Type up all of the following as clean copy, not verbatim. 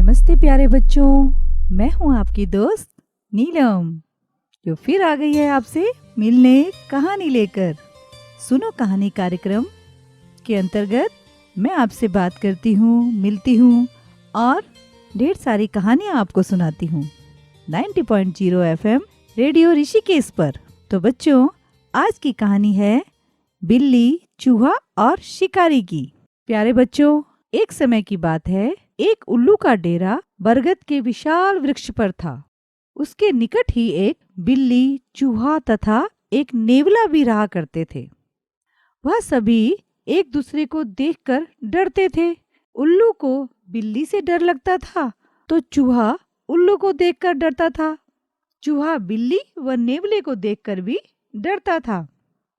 नमस्ते प्यारे बच्चों, मैं हूँ आपकी दोस्त नीलम, जो फिर आ गई है आपसे मिलने कहानी लेकर। सुनो कहानी कार्यक्रम के अंतर्गत मैं आपसे बात करती हूँ, मिलती हूँ और ढेर सारी कहानियाँ आपको सुनाती हूँ 90.0 FM रेडियो ऋषिकेश पर। तो बच्चों, आज की कहानी है बिल्ली, चूहा और शिकारी की। प्यारे बच्चों, एक समय की बात है, एक उल्लू का डेरा बरगद के विशाल वृक्ष पर था। उसके निकट ही एक बिल्ली, चूहा तथा एक नेवला भी रहा करते थे। वह सभी एक दूसरे को देखकर डरते थे। उल्लू को बिल्ली से डर लगता था, तो चूहा उल्लू को देखकर डरता था। चूहा बिल्ली व नेवले को देखकर भी डरता था।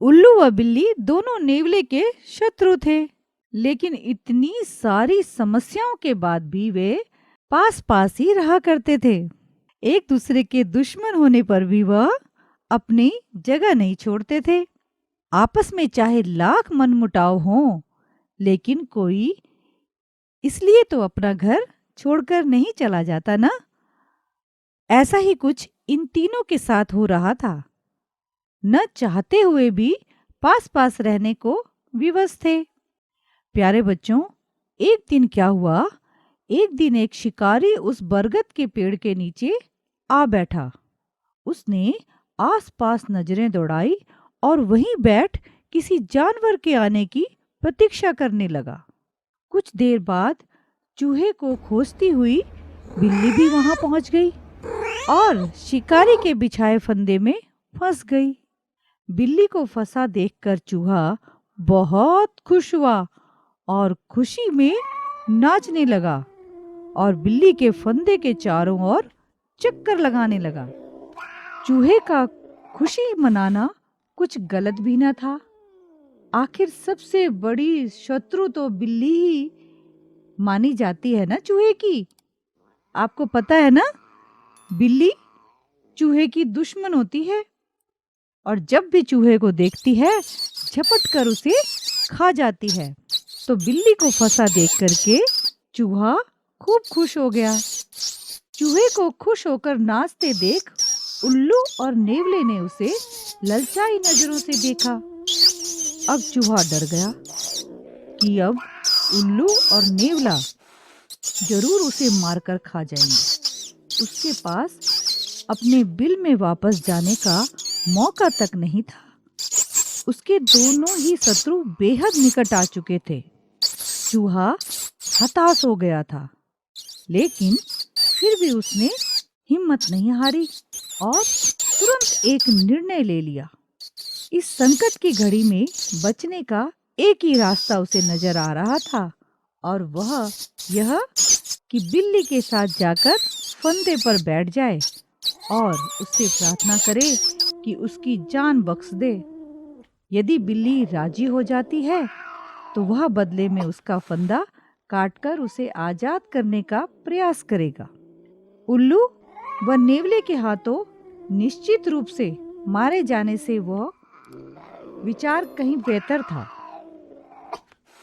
उल्लू व बिल्ली दोनों नेवले के शत्रु थे, लेकिन इतनी सारी समस्याओं के बाद भी वे पास पास ही रहा करते थे। एक दूसरे के दुश्मन होने पर भी वह अपनी जगह नहीं छोड़ते थे। आपस में चाहे लाख मनमुटाव हो, लेकिन कोई इसलिए तो अपना घर छोड़कर नहीं चला जाता ना। ऐसा ही कुछ इन तीनों के साथ हो रहा था। न चाहते हुए भी पास पास रहने को विवश थे। प्यारे बच्चों, एक दिन क्या हुआ, एक दिन एक शिकारी उस बरगद के पेड़ के नीचे आ बैठा। उसने आसपास नजरें दौड़ाई और वहीं बैठ किसी जानवर के आने की प्रतीक्षा करने लगा। कुछ देर बाद चूहे को खोजती हुई बिल्ली भी वहां पहुंच गई और शिकारी के बिछाए फंदे में फंस गई। बिल्ली को फंसा देखकर चूहा बहुत खुश हुआ और खुशी में नाचने लगा और बिल्ली के फंदे के चारों ओर चक्कर लगाने लगा। चूहे का खुशी मनाना कुछ गलत भी न था। आखिर सबसे बड़ी शत्रु तो बिल्ली ही मानी जाती है ना चूहे की। आपको पता है ना, बिल्ली चूहे की दुश्मन होती है और जब भी चूहे को देखती है झपट कर उसे खा जाती है। तो बिल्ली को फंसा देख करके चूहा खूब खुश हो गया। चूहे को खुश होकर नाचते देख उल्लू और नेवले ने उसे ललचाई नजरों से देखा। अब चूहा डर गया कि अब उल्लू और नेवला जरूर उसे मारकर खा जाएंगे। उसके पास अपने बिल में वापस जाने का मौका तक नहीं था। उसके दोनों ही शत्रु बेहद निकट आ चुके थे। चूहा हताश हो गया था, लेकिन फिर भी उसने हिम्मत नहीं हारी और तुरंत एक निर्णय ले लिया। इस संकट की घड़ी में बचने का एक ही रास्ता उसे नजर आ रहा था, और वह यह कि बिल्ली के साथ जाकर फंदे पर बैठ जाए और उससे प्रार्थना करे कि उसकी जान बख्श दे। यदि बिल्ली राजी हो जाती है तो वह बदले में उसका फंदा काटकर उसे आजाद करने का प्रयास करेगा। उल्लू व नेवले के हाथों निश्चित रूप से मारे जाने से वह विचार कहीं बेहतर था।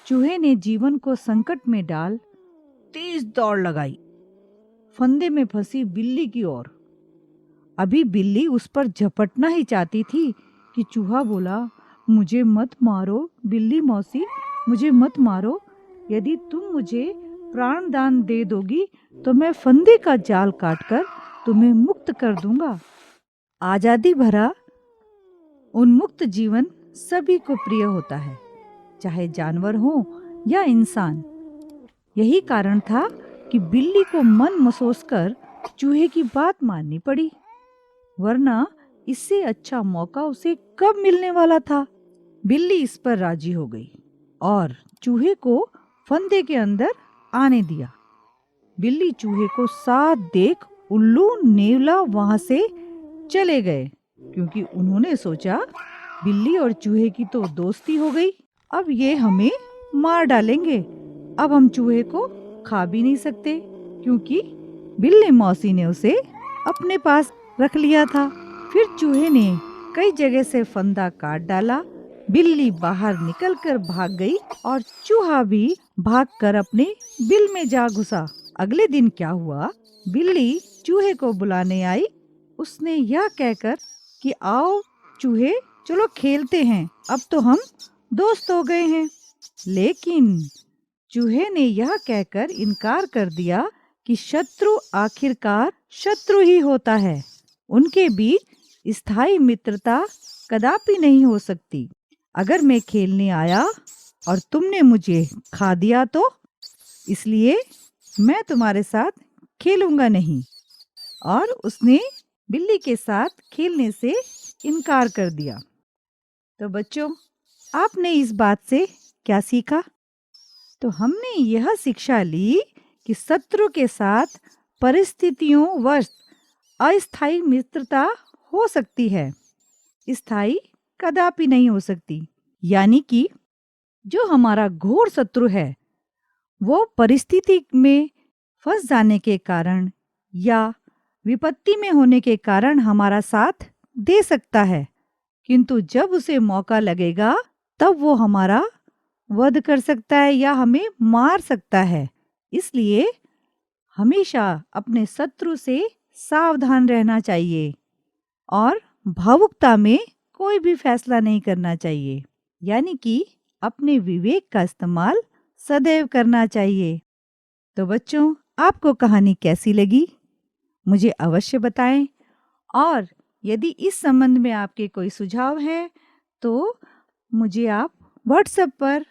चूहे ने जीवन को संकट में डाल तेज दौड़ लगाई फंदे में फंसी बिल्ली की ओर। अभी बिल्ली उस पर झपटना ही चाहती थी कि चूहा बोला, मुझे मत मारो बिल्ली मौसी, मुझे मत मारो। यदि तुम मुझे प्राण दान दे दोगी तो मैं फंदे का जाल काटकर तुम्हें मुक्त कर दूंगा। आजादी भरा उन्मुक्त जीवन सभी को प्रिय होता है, चाहे जानवर हो या इंसान। यही कारण था कि बिल्ली को मन मसोस कर चूहे की बात माननी पड़ी, वरना इससे अच्छा मौका उसे कब मिलने वाला था। बिल्ली इस पर राजी हो गई और चूहे को फंदे के अंदर आने दिया। बिल्ली चूहे को साथ देख उल्लू नेवला वहां से चले गए, क्योंकि उन्होंने सोचा बिल्ली और चूहे की तो दोस्ती हो गई, अब ये हमें मार डालेंगे। अब हम चूहे को खा भी नहीं सकते, क्योंकि बिल्ली मौसी ने उसे अपने पास रख लिया था। फिर चूहे ने कई जगह से फंदा काट डाला। बिल्ली बाहर निकलकर भाग गई और चूहा भी भागकर अपने बिल में जा घुसा। अगले दिन क्या हुआ, बिल्ली चूहे को बुलाने आई। उसने यह कहकर कि आओ चूहे, चलो खेलते हैं, अब तो हम दोस्त हो गए हैं। लेकिन चूहे ने यह कहकर इनकार कर दिया कि शत्रु आखिरकार शत्रु ही होता है, उनके बीच स्थायी मित्रता कदापि नहीं हो सकती। अगर मैं खेलने आया और तुमने मुझे खा दिया तो, इसलिए मैं तुम्हारे साथ खेलूंगा नहीं। और उसने बिल्ली के साथ खेलने से इनकार कर दिया। तो बच्चों, आपने इस बात से क्या सीखा? तो हमने यह शिक्षा ली कि शत्रु के साथ परिस्थितियों वश अस्थायी मित्रता हो सकती है, स्थायी कदापि नहीं हो सकती। यानी कि जो हमारा घोर शत्रु है वो परिस्थिति में फंस जाने के कारण या विपत्ति में होने के कारण हमारा साथ दे सकता है, किंतु जब उसे मौका लगेगा तब वो हमारा वध कर सकता है या हमें मार सकता है। इसलिए हमेशा अपने शत्रु से सावधान रहना चाहिए और भावुकता में कोई भी फैसला नहीं करना चाहिए, यानी कि अपने विवेक का इस्तेमाल सदैव करना चाहिए। तो बच्चों, आपको कहानी कैसी लगी मुझे अवश्य बताएं, और यदि इस संबंध में आपके कोई सुझाव है तो मुझे आप व्हाट्सएप पर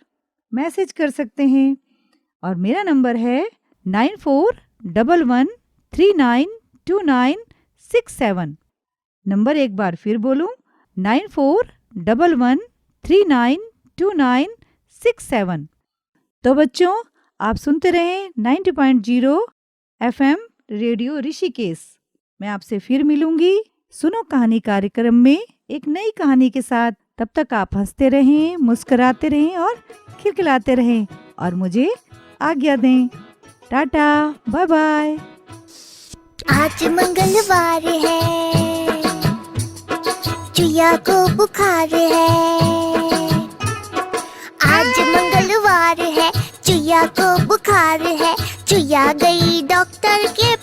मैसेज कर सकते हैं। और मेरा नंबर है 9411392967। नंबर एक बार फिर बोलूं, 9411392967। तो बच्चों, आप सुनते रहें 90.0 FM रेडियो ऋषिकेश। मैं आपसे फिर मिलूंगी सुनो कहानी कार्यक्रम में एक नई कहानी के साथ। तब तक आप हंसते रहें, मुस्कुराते रहें और खिलखिलाते रहें और मुझे आज्ञा दें। Tata, bye bye. आज मंगलवार है, चुया को बुखार है। आज मंगलवार है, चुया को बुखार है। चुया गई डॉक्टर के